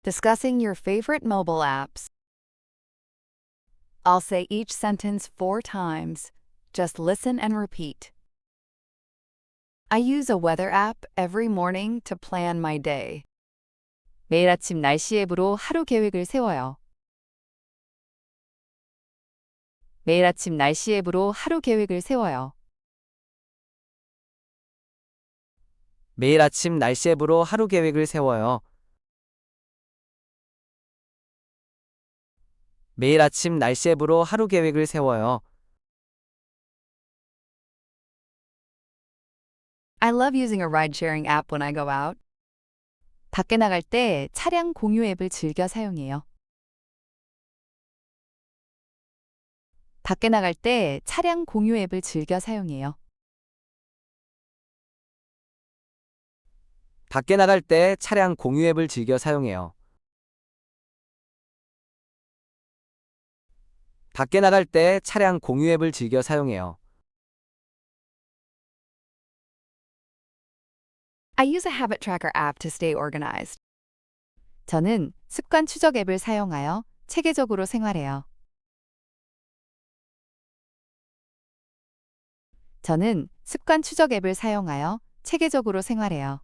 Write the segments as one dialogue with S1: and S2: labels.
S1: Discussing your favorite mobile apps. I'll say each sentence 4 times. Just listen and repeat. I use a weather app every morning to plan my day. 매일 아침 날씨 앱으로 하루 계획을 세워요. 매일 아침 날씨 앱으로 하루 계획을 세워요.
S2: 매일 아침 날씨 앱으로 하루 계획을 세워요. 매일 아침 날씨 앱으로 하루 계획을 세워요.
S1: I love using a ride-sharing app when I go out. 밖에 나갈 때 차량 공유 앱을 즐겨 사용해요. 밖에 나갈 때 차량 공유 앱을 즐겨 사용해요.
S2: 밖에 나갈 때 차량 공유 앱을 즐겨 사용해요. 밖에 나갈 때 차량 공유 앱을 즐겨 사용해요.
S1: I use a habit tracker app to stay organized. 저는 습관 추적 앱을 사용하여 체계적으로 생활해요. 저는 습관 추적 앱을 사용하여 체계적으로 생활해요.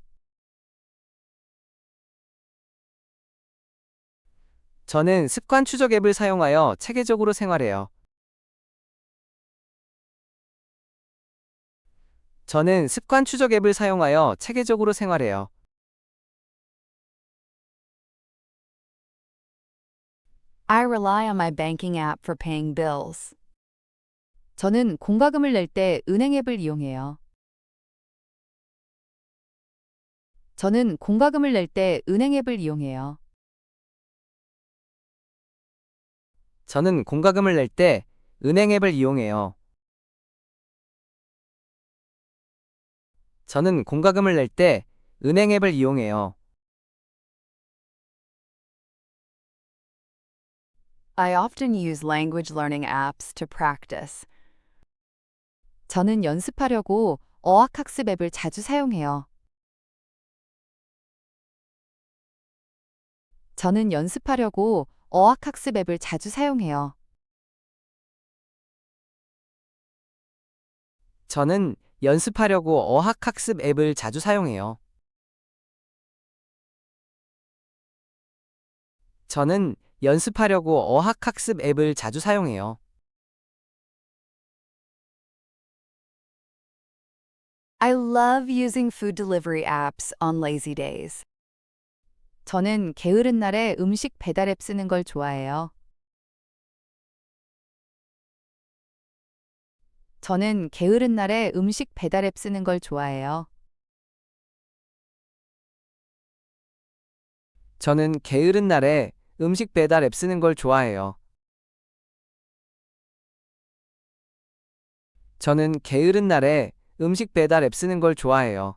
S2: 저는 습관 추적 앱을 사용하여 체계적으로 생활해요. 저는 습관 추적 앱을 사용하여 체계적으로 생활해요.
S1: I rely on my banking app for paying bills. 저는 공과금을 낼 때 은행 앱을 이용해요. 저는 공과금을 낼 때 은행 앱을 이용해요.
S2: 저는 공과금을 낼 때 은행 앱을 이용해요. 저는 공과금을 낼 때 은행 앱을 이용해요.
S1: I often use language learning apps to practice. 저는 연습하려고 어학학습 앱을 자주 사용해요. 저는 연습하려고 어학학습 앱을 자주 사용해요.
S2: 저는 연습하려고 어학학습 앱을 자주 사용해요. 저는 연습하려고 어학학습 앱을 자주 사용해요.
S1: I love using food delivery apps on lazy days. 저는 게으른 날에 음식 배달 앱 쓰는 걸 좋아해요. 저는 게으른 날에 음식 배달 앱 쓰는 걸 좋아해요.
S2: 저는 게으른 날에 음식 배달 앱 쓰는 걸 좋아해요. 저는 게으른 날에 음식 배달 앱 쓰는 걸 좋아해요.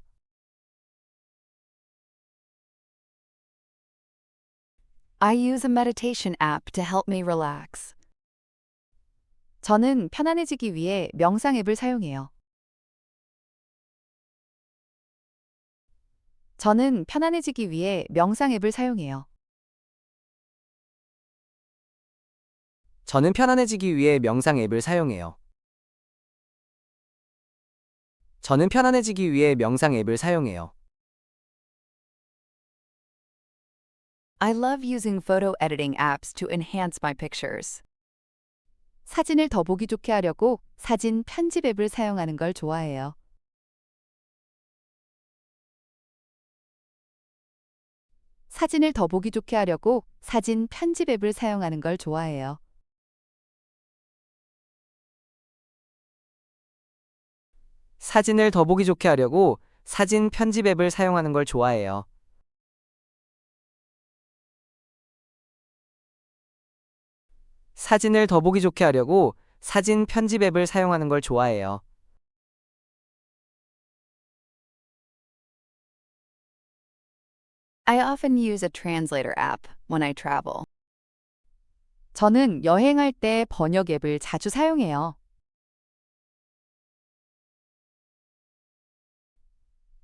S1: I use a meditation app to help me relax. 저는 편안해지기 위해 명상 앱을 사용해요. 저는 편안해지기 위해 명상 앱을 사용해요.
S2: 저는 편안해지기 위해 명상 앱을 사용해요. 저는 편안해지기 위해 명상 앱을 사용해요.
S1: I love using photo editing apps to enhance my pictures. 사진을 더 보기 좋게 하려고 사진 편집 앱을 사용하는 걸 좋아해요. 사진을 더 보기 좋게 하려고 사진 편집 앱을 사용하는 걸 좋아해요.
S2: 사진을 더 보기 좋게 하려고 사진 편집 앱을 사용하는 걸 좋아해요. 사진을 더 보기 좋게 하려고 사진 편집 앱을 사용하는 걸 좋아해요.
S1: I often use a translator app when I travel. 저는 여행할 때 번역 앱을 자주 사용해요.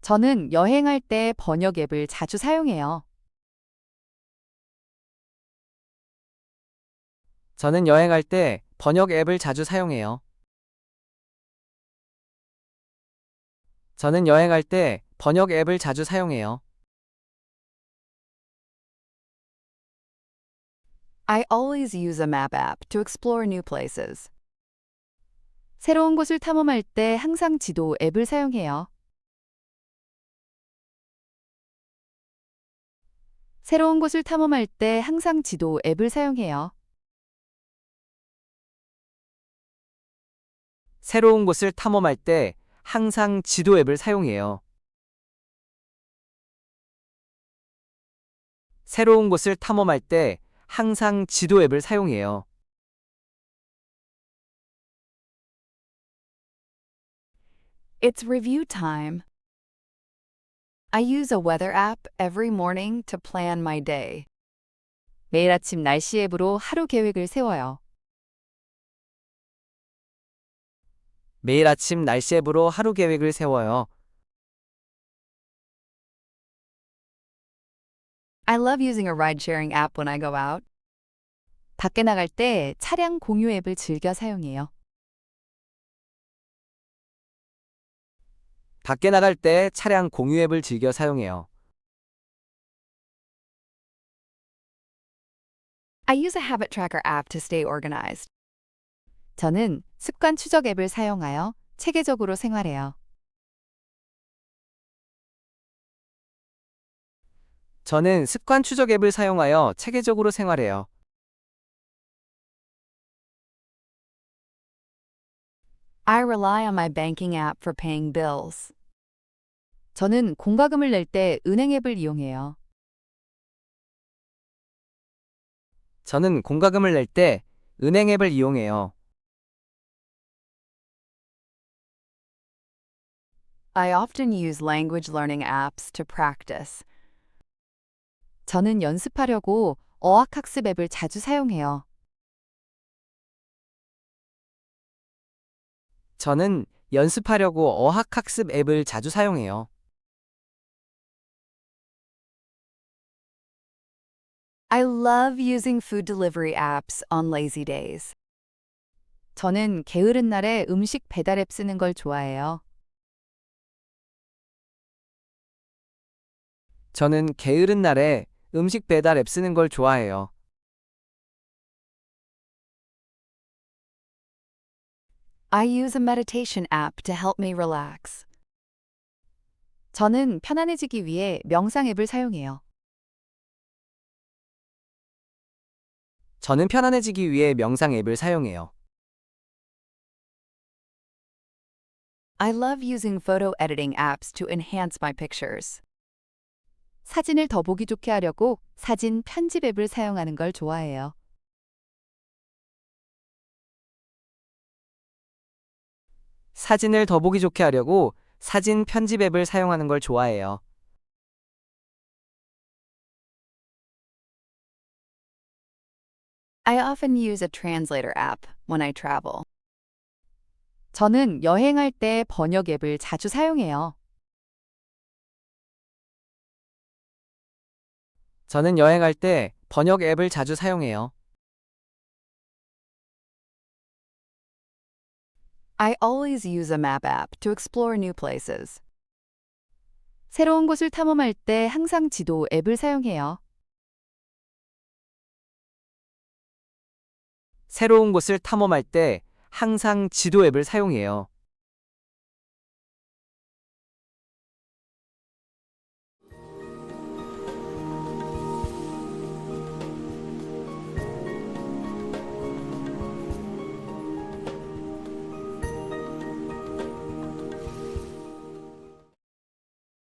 S1: 저는 여행할 때 번역 앱을 자주 사용해요.
S2: 저는 여행할 때 번역 앱을 자주 사용해요. 저는 여행할 때 번역 앱을 자주 사용해요.
S1: I always use a map app to explore new places. 새로운 곳을 탐험할 때 항상 지도 앱을 사용해요. 새로운 곳을 탐험할 때 항상 지도 앱을 사용해요.
S2: 새로운 곳을 탐험할 때 항상 지도 앱을 사용해요. 새로운 곳을 탐험할 때 항상 지도 앱을 사용해요.
S1: It's review time. I use a weather app every morning to plan my day. 매일 아침 날씨 앱으로 하루 계획을 세워요.
S2: 매일 아침 날씨 앱으로 하루 계획을 세워요.
S1: I love using a ride-sharing app when I go out. 밖에 나갈 때 차량 공유 앱을 즐겨 사용해요.
S2: 밖에 나갈 때 차량 공유 앱을 즐겨 사용해요.
S1: I use a habit tracker app to stay organized. 저는 습관 추적 앱을 사용하여 체계적으로 생활해요.
S2: 저는 습관 추적 앱을 사용하여 체계적으로 생활해요.
S1: I rely on my banking app for paying bills. 저는 공과금을 낼 때 은행 앱을 이용해요.
S2: 저는 공과금을 낼 때 은행 앱을 이용해요.
S1: I often use language learning apps to practice. 저는 연습하려고 어학학습 앱을 자주 사용해요.
S2: 저는 연습하려고 어학학습 앱을 자주 사용해요.
S1: I love using food delivery apps on lazy days. 저는 게으른 날에 음식 배달 앱 쓰는 걸 좋아해요.
S2: 저는 게으른 날에 음식 배달 앱 쓰는 걸 좋아해요.
S1: I use a meditation app to help me relax. 저는 편안해지기 위해 명상 앱을 사용해요.
S2: 저는 편안해지기 위해 명상 앱을 사용해요.
S1: I love using photo editing apps to enhance my pictures. 사진을 더 보기 좋게 하려고 사진 편집 앱을 사용하는 걸 좋아해요.
S2: 사진을 더 보기 좋게 하려고 사진 편집 앱을 사용하는 걸 좋아해요.
S1: I often use a translator app when I travel. 저는 여행할 때 번역 앱을 자주 사용해요.
S2: 저는 여행할 때 번역 앱을 자주 사용해요.
S1: I always use a map app to explore new places. 새로운 곳을 탐험할 때 항상 지도 앱을 사용해요.
S2: 새로운 곳을 탐험할 때 항상 지도 앱을 사용해요.